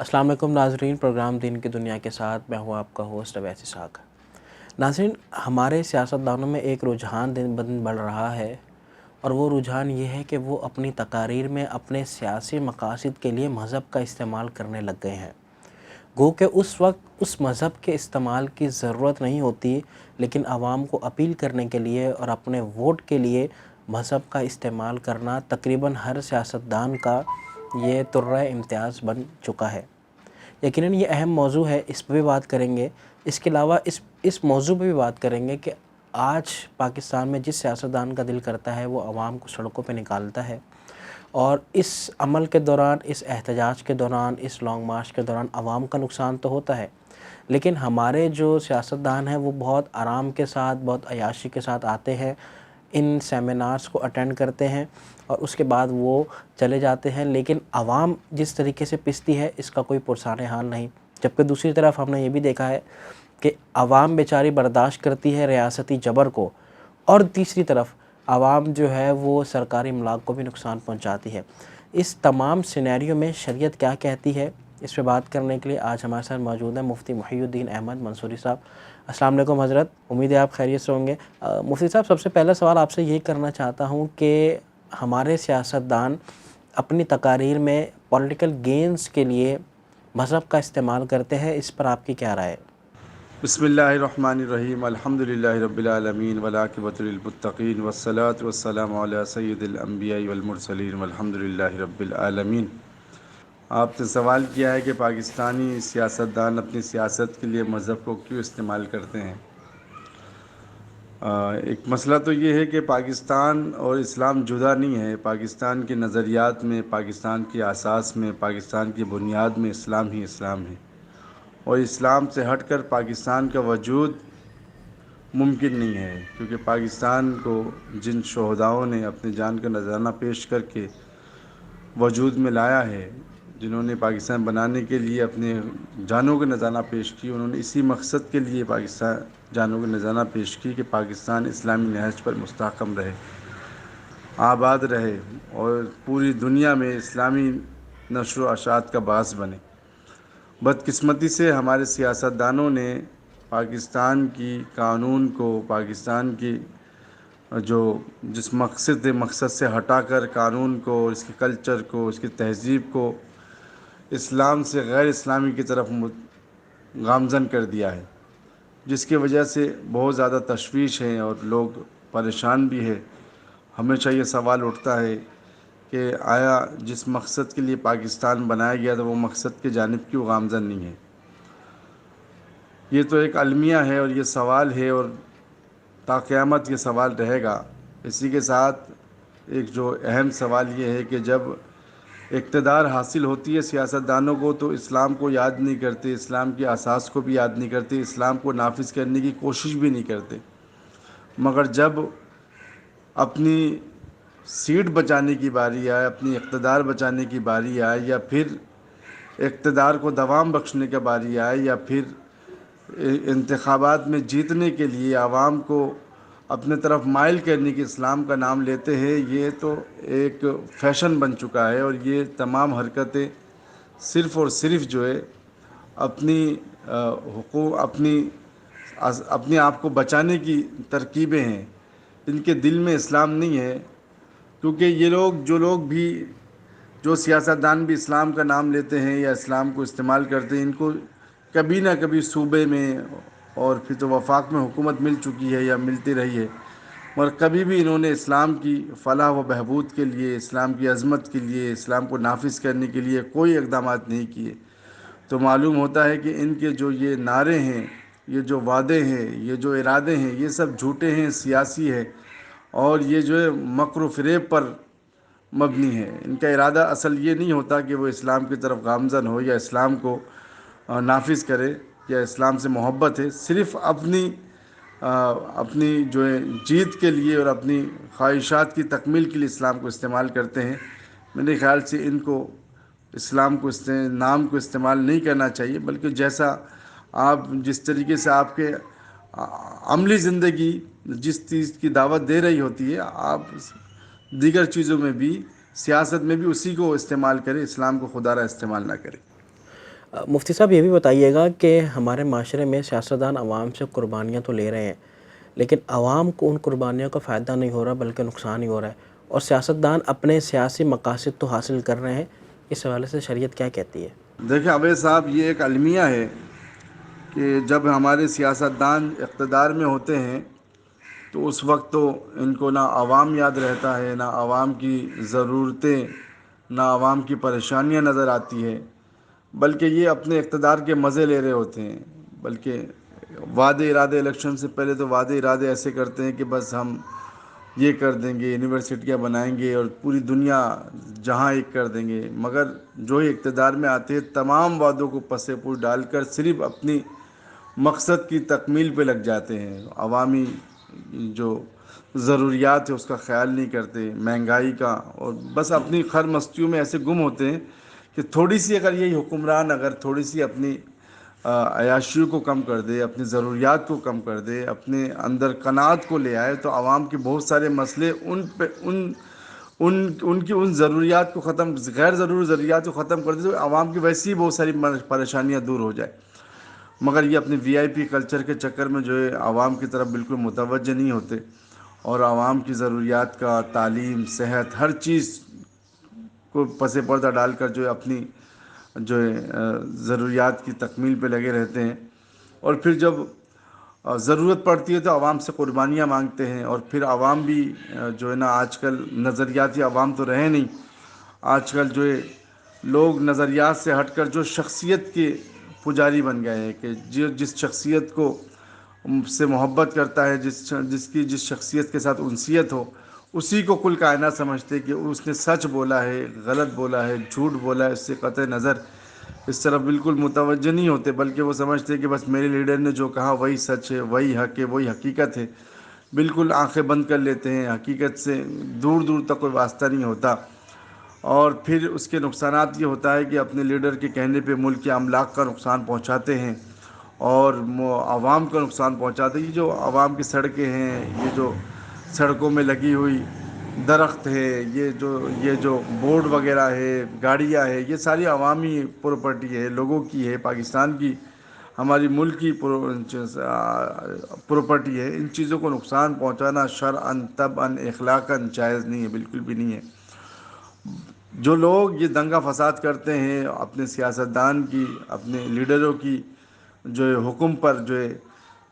السلام علیکم ناظرین، پروگرام دین کی دنیا کے ساتھ میں ہوں آپ کا ہوسٹ اویس اسحاق۔ ناظرین، ہمارے سیاستدانوں میں ایک رجحان دن بدن بڑھ رہا ہے، اور وہ رجحان یہ ہے کہ وہ اپنی تقاریر میں اپنے سیاسی مقاصد کے لیے مذہب کا استعمال کرنے لگ گئے ہیں۔ گو کہ اس وقت اس مذہب کے استعمال کی ضرورت نہیں ہوتی، لیکن عوام کو اپیل کرنے کے لیے اور اپنے ووٹ کے لیے مذہب کا استعمال کرنا تقریباً ہر سیاستدان کا یہ طرہ امتیاز بن چکا ہے۔ یقیناً یہ اہم موضوع ہے، اس پہ بھی بات کریں گے۔ اس کے علاوہ اس موضوع پہ بھی بات کریں گے کہ آج پاکستان میں جس سیاستدان کا دل کرتا ہے وہ عوام کو سڑکوں پہ نکالتا ہے، اور اس عمل کے دوران، اس احتجاج کے دوران، اس لانگ مارچ کے دوران عوام کا نقصان تو ہوتا ہے، لیکن ہمارے جو سیاستدان ہیں وہ بہت آرام کے ساتھ، بہت عیاشی کے ساتھ آتے ہیں، ان سیمینارز کو اٹینڈ کرتے ہیں اور اس کے بعد وہ چلے جاتے ہیں، لیکن عوام جس طریقے سے پستی ہے اس کا کوئی پرسان حال نہیں۔ جبکہ دوسری طرف ہم نے یہ بھی دیکھا ہے کہ عوام بیچاری برداشت کرتی ہے ریاستی جبر کو، اور تیسری طرف عوام جو ہے وہ سرکاری املاک کو بھی نقصان پہنچاتی ہے۔ اس تمام سینیریو میں شریعت کیا کہتی ہے، اس پہ بات کرنے کے لیے آج ہمارے ساتھ موجود ہیں مفتی محی الدین احمد منصوری صاحب۔ السلام علیکم حضرت، امید ہے آپ خیریت سے ہوں گے۔ مفتی صاحب، سب سے پہلا سوال آپ سے یہ کرنا چاہتا ہوں کہ ہمارے سیاستدان اپنی تقاریر میں پولیٹیکل گینز کے لیے مذہب کا استعمال کرتے ہیں، اس پر آپ کی کیا رائے ہے؟ بسم اللہ الرحمن الرحیم، الحمدللہ رب العالمین والعاقبۃ للمتقین والصلاة والسلام علی سید الانبیاء والمرسلین والحمدللہ رب العالمین۔ آپ نے سوال کیا ہے کہ پاکستانی سیاستدان اپنی سیاست کے لیے مذہب کو کیوں استعمال کرتے ہیں۔ ایک مسئلہ تو یہ ہے کہ پاکستان اور اسلام جدا نہیں ہے۔ پاکستان کے نظریات میں، پاکستان کی اساس میں، پاکستان کی بنیاد میں اسلام ہی اسلام ہے، اور اسلام سے ہٹ کر پاکستان کا وجود ممکن نہیں ہے، کیونکہ پاکستان کو جن شہداؤں نے اپنی جان کا نذرانہ پیش کر کے وجود میں لایا ہے، جنہوں نے پاکستان بنانے کے لیے اپنے جانوں کا نذرانہ پیش کی، انہوں نے اسی مقصد کے لیے پاکستان جانوں کا نذرانہ پیش کی کہ پاکستان اسلامی نہج پر مستحکم رہے، آباد رہے، اور پوری دنیا میں اسلامی نشر و اشاعت کا باعث بنے۔ بدقسمتی سے ہمارے سیاستدانوں نے پاکستان کی قانون کو، پاکستان کی جس مقصد سے ہٹا کر قانون کو، اس کے کلچر کو، اس کی تہذیب کو اسلام سے غیر اسلامی کی طرف گامزن کر دیا ہے، جس کی وجہ سے بہت زیادہ تشویش ہے اور لوگ پریشان بھی ہے۔ ہمیشہ یہ سوال اٹھتا ہے کہ آیا جس مقصد کے لیے پاکستان بنایا گیا تھا وہ مقصد کی جانب کیوں گامزن نہیں ہے۔ یہ تو ایک المیہ ہے اور یہ سوال ہے، اور تا قیامت یہ سوال رہے گا۔ اسی کے ساتھ ایک جو اہم سوال یہ ہے کہ جب اقتدار حاصل ہوتی ہے سیاستدانوں کو تو اسلام کو یاد نہیں کرتے، اسلام کی اساس کو بھی یاد نہیں کرتے، اسلام کو نافذ کرنے کی کوشش بھی نہیں کرتے، مگر جب اپنی سیٹ بچانے کی باری آئے، اپنی اقتدار بچانے کی باری آئے، یا پھر اقتدار کو دوام بخشنے کی باری آئے، یا پھر انتخابات میں جیتنے کے لیے عوام کو اپنے طرف مائل کرنے کی اسلام کا نام لیتے ہیں، یہ تو ایک فیشن بن چکا ہے، اور یہ تمام حرکتیں صرف اور صرف جو ہے اپنی حقوق، اپنے آپ کو بچانے کی ترکیبیں ہیں۔ ان کے دل میں اسلام نہیں ہے، کیونکہ یہ جو سیاستدان بھی اسلام کا نام لیتے ہیں یا اسلام کو استعمال کرتے ہیں، ان کو کبھی نہ کبھی صوبے میں اور پھر تو وفاق میں حکومت مل چکی ہے یا ملتی رہی ہے، مگر کبھی بھی انہوں نے اسلام کی فلاح و بہبود کے لیے، اسلام کی عظمت کے لیے، اسلام کو نافذ کرنے کے لیے کوئی اقدامات نہیں کیے۔ تو معلوم ہوتا ہے کہ ان کے جو یہ نعرے ہیں، یہ جو وعدے ہیں، یہ جو ارادے ہیں، یہ سب جھوٹے ہیں، سیاسی ہے، اور یہ جو ہے مکر و فریب پر مبنی ہے۔ ان کا ارادہ اصل یہ نہیں ہوتا کہ وہ اسلام کی طرف گامزن ہو یا اسلام کو نافذ کرے یا اسلام سے محبت ہے، صرف اپنی جو ہے جیت کے لیے اور اپنی خواہشات کی تکمیل کے لیے اسلام کو استعمال کرتے ہیں۔ میرے خیال سے ان کو اسلام کو نام کو استعمال نہیں کرنا چاہیے، بلکہ جس طریقے سے آپ کے عملی زندگی جس چیز کی دعوت دے رہی ہوتی ہے، آپ دیگر چیزوں میں بھی، سیاست میں بھی اسی کو استعمال کریں، اسلام کو خدا را استعمال نہ کریں۔ مفتی صاحب یہ بھی بتائیے گا کہ ہمارے معاشرے میں سیاستدان عوام سے قربانیاں تو لے رہے ہیں، لیکن عوام کو ان قربانیوں کا فائدہ نہیں ہو رہا بلکہ نقصان ہی ہو رہا ہے، اور سیاستدان اپنے سیاسی مقاصد تو حاصل کر رہے ہیں۔ اس حوالے سے شریعت کیا کہتی ہے؟ دیکھیں عبید صاحب، یہ ایک المیہ ہے کہ جب ہمارے سیاستدان اقتدار میں ہوتے ہیں تو اس وقت تو ان کو نہ عوام یاد رہتا ہے، نہ عوام کی ضرورتیں، نہ عوام کی پریشانیاں نظر آتی ہے، بلکہ یہ اپنے اقتدار کے مزے لے رہے ہوتے ہیں۔ بلکہ وعدے ارادے، الیکشن سے پہلے تو وعدے ارادے ایسے کرتے ہیں کہ بس ہم یہ کر دیں گے، یونیورسٹیاں بنائیں گے اور پوری دنیا جہاں ایک کر دیں گے، مگر جو ہی اقتدار میں آتے ہیں تمام وعدوں کو پس پوش ڈال کر صرف اپنی مقصد کی تکمیل پہ لگ جاتے ہیں۔ عوامی جو ضروریات ہے اس کا خیال نہیں کرتے، مہنگائی کا، اور بس اپنی خر مستیوں میں ایسے گم ہوتے ہیں کہ تھوڑی سی اگر یہی حکمران اگر تھوڑی سی اپنی عیاشیوں کو کم کر دے، اپنی ضروریات کو کم کر دے، اپنے اندر قناعت کو لے آئے، تو عوام کے بہت سارے مسئلے ان کی ان ضروریات کو ختم، غیر ضروری ضروریات کو ختم کر دے تو عوام کی ویسی ہی بہت ساری پریشانیاں دور ہو جائے۔ مگر یہ اپنے وی آئی پی کلچر کے چکر میں جو ہے عوام کی طرف بالکل متوجہ نہیں ہوتے، اور عوام کی ضروریات کا، تعلیم، صحت، ہر چیز کو پس پردہ ڈال کر جو ہے اپنی جو ہے ضروریات کی تکمیل پہ لگے رہتے ہیں، اور پھر جب ضرورت پڑتی ہے تو عوام سے قربانیاں مانگتے ہیں۔ اور پھر عوام بھی جو ہے نا، آج کل نظریاتی عوام تو رہے نہیں، آج کل جو ہے لوگ نظریات سے ہٹ کر جو شخصیت کے پجاری بن گئے ہیں، کہ جس شخصیت کو سے محبت کرتا ہے، جس شخصیت کے ساتھ انسیت ہو، اسی کو کل کائنات سمجھتے کہ اس نے سچ بولا ہے، غلط بولا ہے، جھوٹ بولا ہے، اس سے قطع نظر اس طرف بالکل متوجہ نہیں ہوتے، بلکہ وہ سمجھتے کہ بس میرے لیڈر نے جو کہا وہی سچ ہے، وہی حق ہے، وہی حقیقت ہے۔ بالکل آنکھیں بند کر لیتے ہیں، حقیقت سے دور دور تک کوئی واسطہ نہیں ہوتا۔ اور پھر اس کے نقصانات یہ ہوتا ہے کہ اپنے لیڈر کے کہنے پہ ملک کے املاک کا نقصان پہنچاتے ہیں اور عوام کا نقصان پہنچاتے ہیں۔ یہ جو عوام کی سڑکیں ہیں، یہ جو سڑکوں میں لگی ہوئی درخت ہے، یہ جو بورڈ وغیرہ ہے، گاڑیاں ہے، یہ ساری عوامی پراپرٹی ہے، لوگوں کی ہے، پاکستان کی، ہماری ملک کی پراپرٹی ہے۔ ان چیزوں کو نقصان پہنچانا شرعاً، طبعاً، اخلاقاً جائز نہیں ہے، بالکل بھی نہیں ہے۔ جو لوگ یہ دنگا فساد کرتے ہیں اپنے سیاستدان کی، اپنے لیڈروں کی جو ہے حکم پر، جو ہے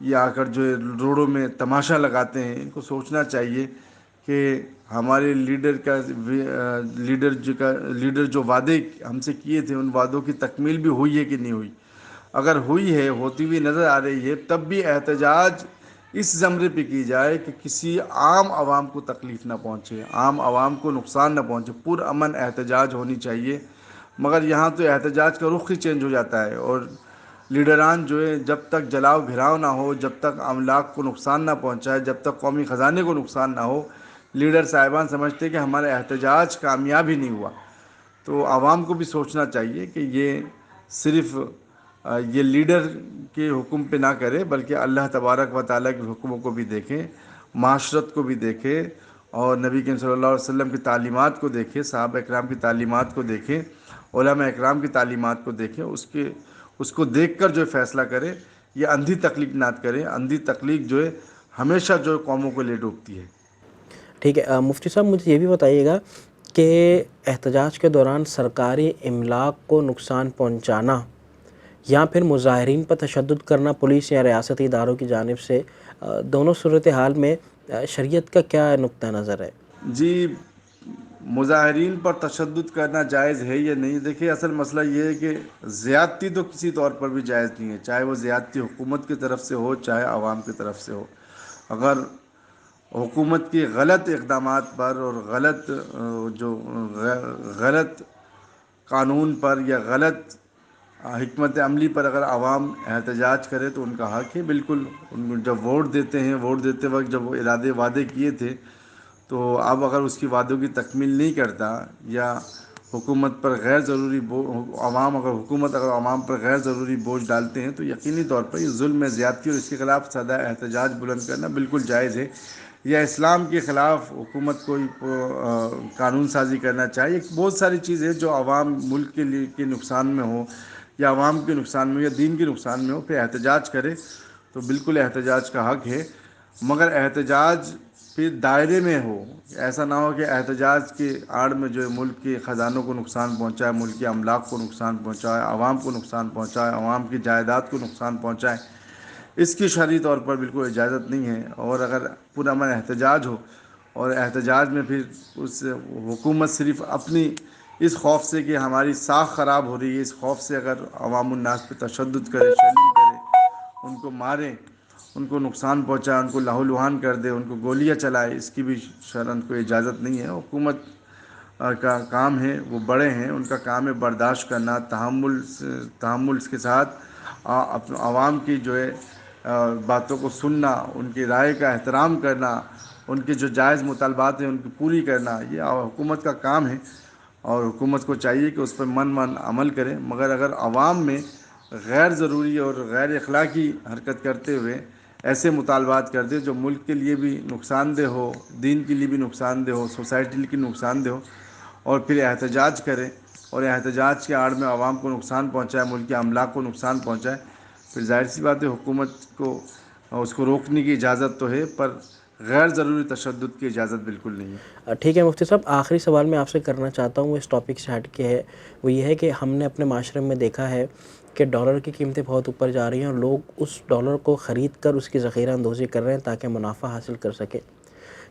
یہ آ کر جو ہے روڈوں میں تماشا لگاتے ہیں، ان کو سوچنا چاہیے کہ ہمارے لیڈر جو وعدے ہم سے کیے تھے، ان وعدوں کی تکمیل بھی ہوئی ہے کہ نہیں ہوئی۔ اگر ہوئی ہے، ہوتی ہوئی نظر آ رہی ہے، تب بھی احتجاج اس زمرے پہ کی جائے کہ کسی عام عوام کو تکلیف نہ پہنچے، عام عوام کو نقصان نہ پہنچے، پرامن احتجاج ہونی چاہیے۔ مگر یہاں تو احتجاج کا رخ ہی چینج ہو جاتا ہے، اور لیڈران جو ہے جب تک جلاؤ گھراؤ نہ ہو، جب تک املاک کو نقصان نہ پہنچائے، جب تک قومی خزانے کو نقصان نہ ہو، لیڈر صاحبان سمجھتے کہ ہمارا احتجاج کامیاب ہی نہیں ہوا۔ تو عوام کو بھی سوچنا چاہیے کہ یہ صرف یہ لیڈر کے حکم پہ نہ کرے، بلکہ اللہ تبارک و تعالیٰ کے حکموں کو بھی دیکھیں، معاشرت کو بھی دیکھے، اور نبی کریم صلی اللہ علیہ وسلم کی تعلیمات کو دیکھیں، صحابہ اکرام کی تعلیمات کو دیکھیں، علماء اکرام کی تعلیمات کو دیکھیں، اس کو دیکھ کر جو فیصلہ کرے۔ یہ اندھی تقلید نہ کرے۔ اندھی تقلید جو ہے ہمیشہ جو قوموں کو لے ڈوبتی ہے۔ ٹھیک ہے، مفتی صاحب مجھے یہ بھی بتائیے گا کہ احتجاج کے دوران سرکاری املاک کو نقصان پہنچانا یا پھر مظاہرین پر تشدد کرنا پولیس یا ریاستی اداروں کی جانب سے، دونوں صورتحال میں شریعت کا کیا نقطہ نظر ہے؟ جی، مظاہرین پر تشدد کرنا جائز ہے یا نہیں؟ دیکھیں، اصل مسئلہ یہ ہے کہ زیادتی تو کسی طور پر بھی جائز نہیں ہے، چاہے وہ زیادتی حکومت کی طرف سے ہو، چاہے عوام کی طرف سے ہو۔ اگر حکومت کی غلط اقدامات پر اور غلط قانون پر یا غلط حکمت عملی پر اگر عوام احتجاج کرے تو ان کا حق ہے، بالکل۔ جب ووٹ دیتے ہیں، ووٹ دیتے وقت جب وہ وعدے کیے تھے، تو اب اگر اس کی وعدوں کی تکمیل نہیں کرتا، یا حکومت پر غیر ضروری حکومت اگر عوام پر غیر ضروری بوجھ ڈالتے ہیں، تو یقینی طور پر یہ ظلم ہے، زیادتی، اور اس کے خلاف سادہ احتجاج بلند کرنا بالکل جائز ہے۔ یا اسلام کے خلاف حکومت کوئی قانون سازی کرنا چاہیے۔ بہت ساری چیزیں جو عوام ملک کے لیے کے نقصان میں ہو، یا عوام کے نقصان میں ہو یا دین کے نقصان میں ہو، پھر احتجاج کرے تو بالکل احتجاج کا حق ہے، مگر احتجاج پھر دائرے میں ہو. ایسا نہ ہو کہ احتجاج کے آڑ میں جو ہے ملک کے خزانوں کو نقصان پہنچائے، ملک کے املاک کو نقصان پہنچائے، عوام کو نقصان پہنچائے، عوام کی جائیداد کو نقصان پہنچائے. اس کی شرعی طور پر بالکل اجازت نہیں ہے. اور اگر پرامن احتجاج ہو اور احتجاج میں پھر اس حکومت صرف اپنی اس خوف سے کہ ہماری ساکھ خراب ہو رہی ہے، اس خوف سے اگر عوام الناس پہ تشدد کرے، شیلنگ کرے، ان کو مارے، ان کو نقصان پہنچائے، ان کو لہو لہان کر دے، ان کو گولیاں چلائے، اس کی بھی شرعاً کوئی اجازت نہیں ہے. حکومت کا کام ہے، وہ بڑے ہیں، ان کا کام ہے برداشت کرنا، تحمل کے ساتھ عوام کی جو ہے باتوں کو سننا، ان کی رائے کا احترام کرنا، ان کے جو جائز مطالبات ہیں ان کی پوری کرنا، یہ حکومت کا کام ہے. اور حکومت کو چاہیے کہ اس پر من عمل کرے. مگر اگر عوام میں غیر ضروری اور غیر اخلاقی حرکت کرتے ہوئے ایسے مطالبات کر دے جو ملک کے لیے بھی نقصان دہ ہو، دین کے لیے بھی نقصان دہ ہو، سوسائٹی کے نقصان دہ ہو، اور پھر احتجاج کرے اور احتجاج کے آڑ میں عوام کو نقصان پہنچائے، ملک کے املاک کو نقصان پہنچائے، پھر ظاہر سی بات ہے حکومت کو اس کو روکنے کی اجازت تو ہے، پر غیر ضروری تشدد کی اجازت بالکل نہیں ہے. ٹھیک ہے مفتی صاحب، آخری سوال میں آپ سے کرنا چاہتا ہوں، وہ اس ٹاپک سے ہٹ کے ہے. وہ یہ ہے کہ ہم نے اپنے معاشرے میں دیکھا ہے کہ ڈالر کی قیمتیں بہت اوپر جا رہی ہیں اور لوگ اس ڈالر کو خرید کر اس کی ذخیرہ اندوزی کر رہے ہیں تاکہ منافع حاصل کر سکیں.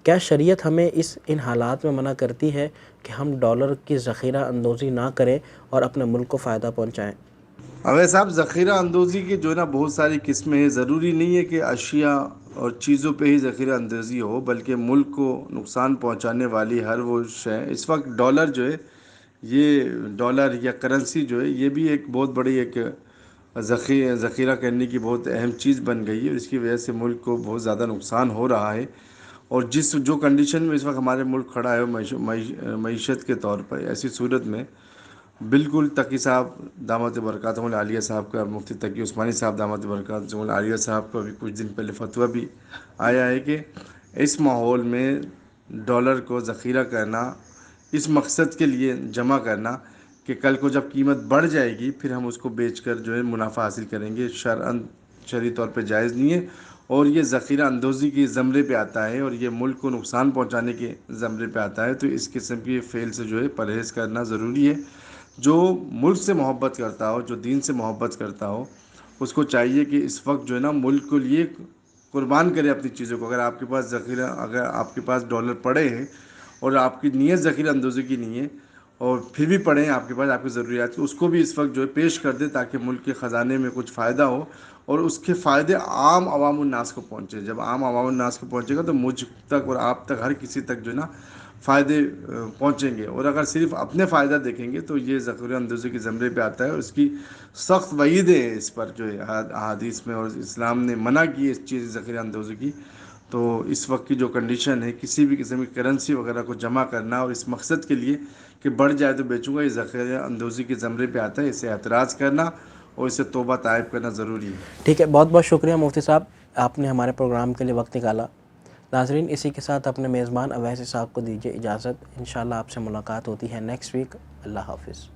کیا شریعت ہمیں ان حالات میں منع کرتی ہے کہ ہم ڈالر کی ذخیرہ اندوزی نہ کریں اور اپنے ملک کو فائدہ پہنچائیں؟ اویس صاحب، ذخیرہ اندوزی کی جو ہے نا بہت ساری قسمیں ہیں. ضروری نہیں ہے کہ اشیاء اور چیزوں پہ ہی ذخیرہ اندوزی ہو، بلکہ ملک کو نقصان پہنچانے والی ہر وہ شے. اس وقت ڈالر جو ہے، یہ ڈالر یا کرنسی جو ہے، یہ بھی ایک بہت بڑی ایک ذخیرہ کرنے کی بہت اہم چیز بن گئی ہے. اس کی وجہ سے ملک کو بہت زیادہ نقصان ہو رہا ہے. اور جو کنڈیشن میں اس وقت ہمارے ملک کھڑا ہے معیشت کے طور پر، ایسی صورت میں بالکل تقی صاحب دامت برکاتہم العالیہ صاحب کا، مفتی تقی عثمانی صاحب دامت برکاتہم العالیہ صاحب کا بھی کچھ دن پہلے فتویٰ بھی آیا ہے کہ اس ماحول میں ڈالر کو ذخیرہ کرنا، اس مقصد کے لیے جمع کرنا کہ کل کو جب قیمت بڑھ جائے گی پھر ہم اس کو بیچ کر جو ہے منافع حاصل کریں گے، شرعی طور پہ جائز نہیں ہے. اور یہ ذخیرہ اندوزی کی زمرے پہ آتا ہے اور یہ ملک کو نقصان پہنچانے کے زمرے پہ آتا ہے. تو اس قسم کی فعل سے جو ہے پرہیز کرنا ضروری ہے. جو ملک سے محبت کرتا ہو، جو دین سے محبت کرتا ہو، اس کو چاہیے کہ اس وقت جو ہے نا ملک کے لیے قربان کرے اپنی چیزوں کو. اگر آپ کے پاس ڈالر پڑے ہیں اور آپ کی نیت ذخیرہ اندوزی کی نہیں ہے اور پھر بھی پڑے ہیں آپ کے پاس آپ کی ضروریات کی، اس کو بھی اس وقت جو ہے پیش کر دے تاکہ ملک کے خزانے میں کچھ فائدہ ہو اور اس کے فائدے عام عوام الناس کو پہنچے. جب عام عوام الناس کو پہنچے گا تو مجھ تک اور آپ تک، ہر کسی تک جو ہے نا فائدے پہنچیں گے. اور اگر صرف اپنے فائدہ دیکھیں گے تو یہ ذخیرہ اندوزی کے زمرے پہ آتا ہے. اور اس کی سخت وعیدیں ہیں اس پر جو ہے احادیث میں، اور اسلام نے منع کی اس چیز ذخیرہ اندوزی کی. تو اس وقت کی جو کنڈیشن ہے، کسی بھی قسم کی کرنسی وغیرہ کو جمع کرنا اور اس مقصد کے لیے کہ بڑھ جائے تو بیچوں گا، یہ ذخیرہ اندوزی کے زمرے پہ آتا ہے. اسے اعتراض کرنا اور اسے توبہ طائب کرنا ضروری ہے. ٹھیک ہے، بہت بہت شکریہ مفتی صاحب، آپ نے ہمارے پروگرام کے لیے وقت نکالا. ناظرین، اسی کے ساتھ اپنے میزبان اویسی صاحب کو دیجیے اجازت. انشاءاللہ آپ سے ملاقات ہوتی ہے نیکسٹ ویک. اللہ حافظ.